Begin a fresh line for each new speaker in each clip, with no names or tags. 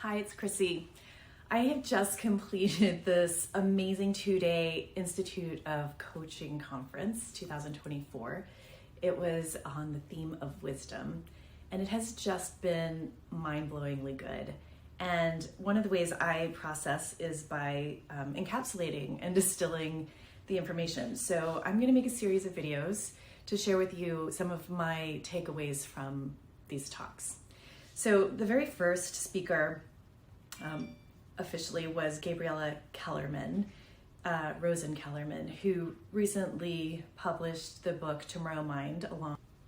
Hi, it's Chrissy. I have just completed this amazing 2-day Institute of Coaching Conference 2024. It was on the theme of wisdom, and it has just been mind-blowingly good. And one of the ways I process is by encapsulating and distilling the information. So I'm going to make a series of videos to share with you some of my takeaways from these talks. So the very first speaker officially was Gabriella Kellerman, Rosen Kellerman, who recently published the book Tomorrow Mind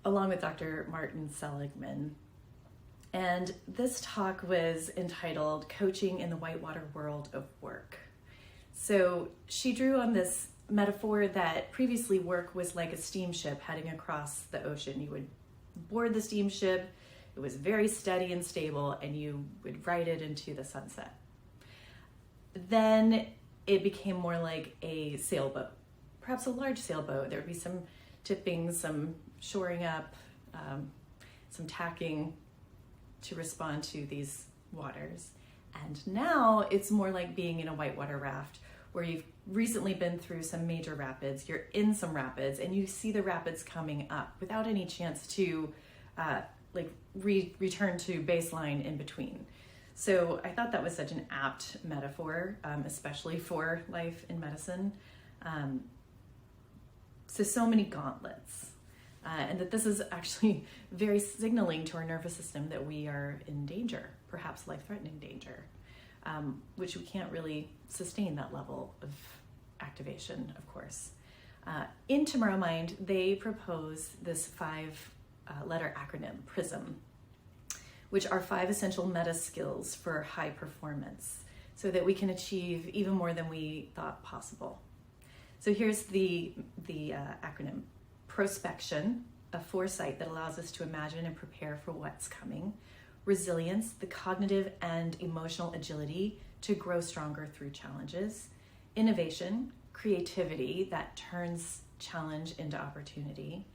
along with Dr. Martin Seligman. And this talk was entitled Coaching in the Whitewater World of Work. So she drew on this metaphor that previously work was like a steamship heading across the ocean. You would board the steamship, it was very steady and stable, and you would ride it into the sunset. Then it became more like a sailboat, perhaps a large sailboat. There would be some tipping, some shoring up, some tacking to respond to these waters. And now it's more like being in a whitewater raft where you've recently been through some major rapids, you're in some rapids, and you see the rapids coming up without any chance to return to baseline in between. So I thought that was such an apt metaphor, especially for life in medicine. So many gauntlets, and that this is actually very signaling to our nervous system that we are in danger, perhaps life-threatening danger, which we can't really sustain that level of activation, of course. In Tomorrow Mind, they propose this 5-letter acronym, PRISM, which are 5 essential meta skills for high performance so that we can achieve even more than we thought possible. So here's the acronym: prospection, a foresight that allows us to imagine and prepare for what's coming; resilience, the cognitive and emotional agility to grow stronger through challenges; innovation, creativity that turns challenge into opportunity;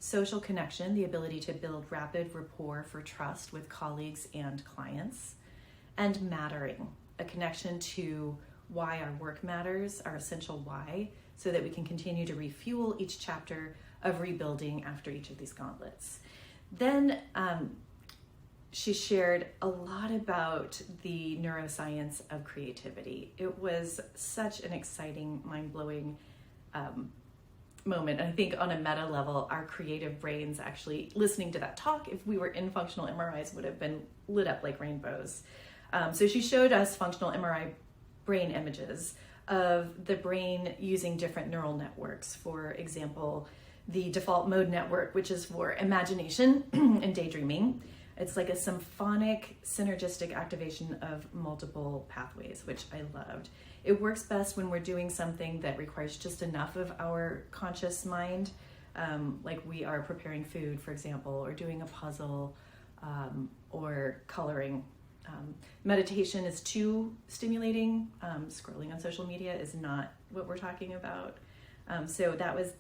social connection, the ability to build rapid rapport for trust with colleagues and clients; and mattering, a connection to why our work matters, our essential why, so that we can continue to refuel each chapter of rebuilding after each of these gauntlets. Then she shared a lot about the neuroscience of creativity. It was such an exciting, mind-blowing moment. And I think on a meta level, our creative brains actually listening to that talk, if we were in functional MRIs, would have been lit up like rainbows. So she showed us functional MRI brain images of the brain using different neural networks. For example, the default mode network, which is for imagination and daydreaming. It's like a symphonic, synergistic activation of multiple pathways, which I loved. It works best when we're doing something that requires just enough of our conscious mind, like we are preparing food, for example, or doing a puzzle, or coloring. Meditation is too stimulating. Scrolling on social media is not what we're talking about. So that was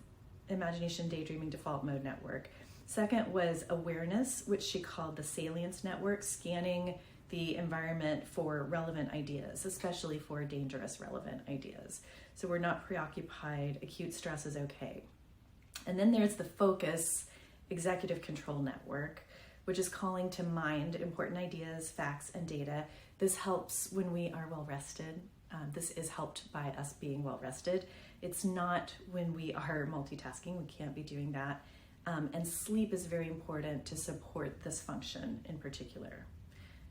imagination, daydreaming, default mode network. Second was awareness, which she called the salience network, scanning the environment for relevant ideas, especially for dangerous relevant ideas. So we're not preoccupied, acute stress is okay. And then there's the focus, executive control network, which is calling to mind important ideas, facts, and data. This helps when we are well rested. This is helped by us being well rested. It's not when we are multitasking, we can't be doing that. And sleep is very important to support this function in particular.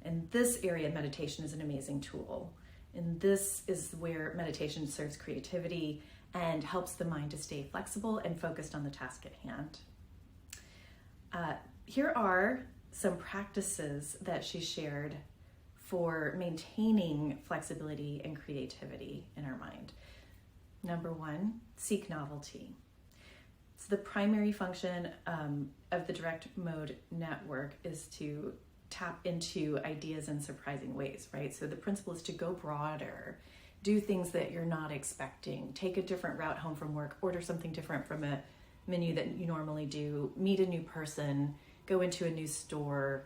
And this area, meditation, is an amazing tool. And this is where meditation serves creativity and helps the mind to stay flexible and focused on the task at hand. Here are some practices that she shared for maintaining flexibility and creativity in our mind. Number 1, seek novelty. So the primary function of the direct mode network is to tap into ideas in surprising ways, right? So the principle is to go broader, do things that you're not expecting, take a different route home from work, order something different from a menu that you normally do, meet a new person, go into a new store,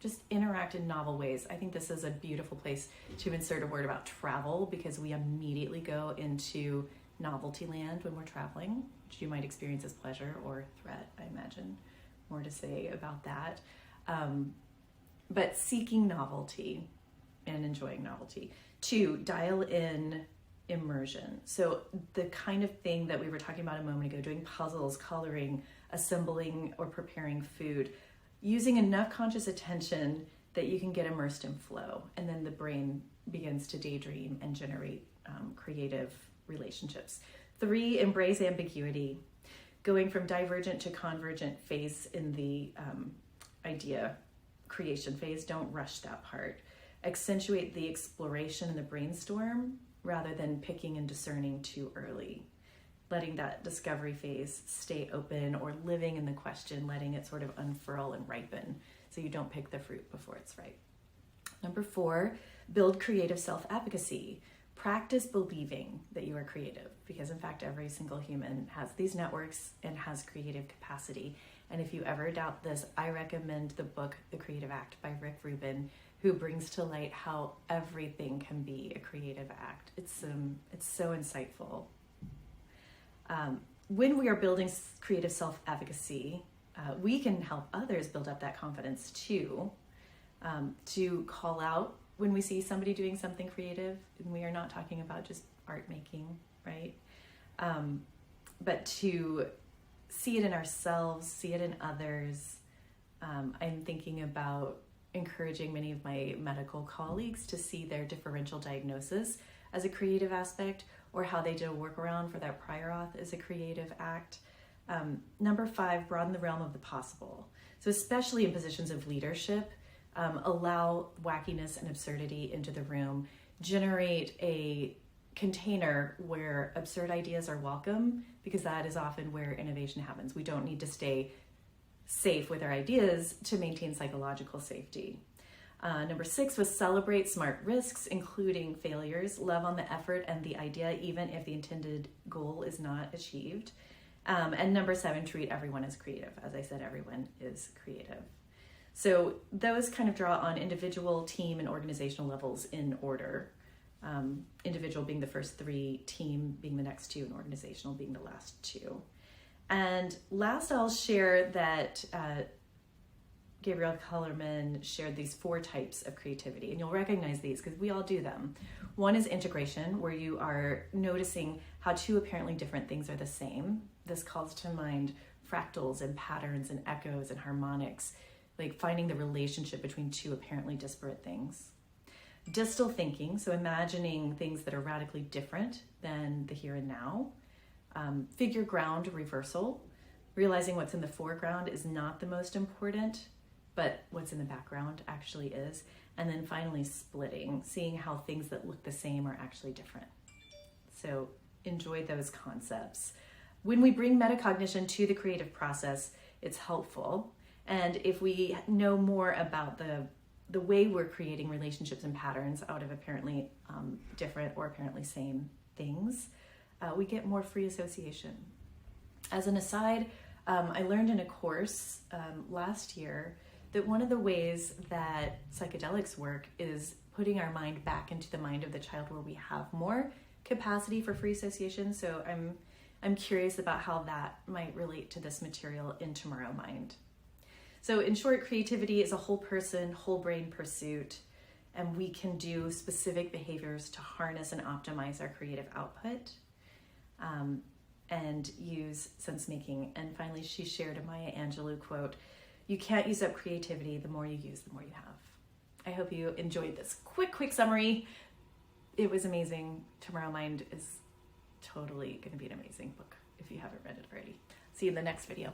just interact in novel ways. I think this is a beautiful place to insert a word about travel, because we immediately go into novelty land when we're traveling, which you might experience as pleasure or threat, I imagine. More to say about that. But seeking novelty and enjoying novelty. 2, dial in immersion. So the kind of thing that we were talking about a moment ago, doing puzzles, coloring, assembling, or preparing food, using enough conscious attention that you can get immersed in flow, and then the brain begins to daydream and generate creative relationships. 3, embrace ambiguity. Going from divergent to convergent phase in the idea creation phase, don't rush that part. Accentuate the exploration and the brainstorm rather than picking and discerning too early. Letting that discovery phase stay open, or living in the question, letting it sort of unfurl and ripen so you don't pick the fruit before it's ripe. Number 4, build creative self-efficacy. Practice believing that you are creative, because in fact every single human has these networks and has creative capacity. And if you ever doubt this, I recommend the book The Creative Act by Rick Rubin, who brings to light how everything can be a creative act. It's so insightful. When we are building creative self-efficacy, we can help others build up that confidence too, to call out when we see somebody doing something creative. And we are not talking about just art making, right? But to see it in ourselves, see it in others. I'm thinking about encouraging many of my medical colleagues to see their differential diagnosis as a creative aspect, or how they did a workaround for that prior auth as a creative act. Number 5, broaden the realm of the possible. So especially in positions of leadership, allow wackiness and absurdity into the room. Generate a container where absurd ideas are welcome, because that is often where innovation happens. We don't need to stay safe with our ideas to maintain psychological safety. Number 6 was celebrate smart risks, including failures. Love on the effort and the idea, even if the intended goal is not achieved. And number 7, treat everyone as creative. As I said, everyone is creative. So those kind of draw on individual, team, and organizational levels in order. Individual being the first 3, team being the next 2, and organizational being the last 2. And last, I'll share that Gabrielle Kellerman shared these 4 types of creativity, and you'll recognize these because we all do them. 1 is integration, where you are noticing how 2 apparently different things are the same. This calls to mind fractals and patterns and echoes and harmonics, like finding the relationship between 2 apparently disparate things. Distal thinking, so imagining things that are radically different than the here and now. Figure ground reversal, realizing what's in the foreground is not the most important, but what's in the background actually is. And then finally, splitting, seeing how things that look the same are actually different. So enjoy those concepts. When we bring metacognition to the creative process, it's helpful. And if we know more about the way we're creating relationships and patterns out of apparently different or apparently same things, we get more free association. As an aside, I learned in a course last year that one of the ways that psychedelics work is putting our mind back into the mind of the child, where we have more capacity for free association. So I'm curious about how that might relate to this material in Tomorrow Mind. So in short, creativity is a whole person, whole brain pursuit, and we can do specific behaviors to harness and optimize our creative output, and use sense making. And finally, she shared a Maya Angelou quote: "You can't use up creativity. The more you use, the more you have." I hope you enjoyed this quick summary. It was amazing. Tomorrow Mind is totally going to be an amazing book if you haven't read it already. See you in the next video.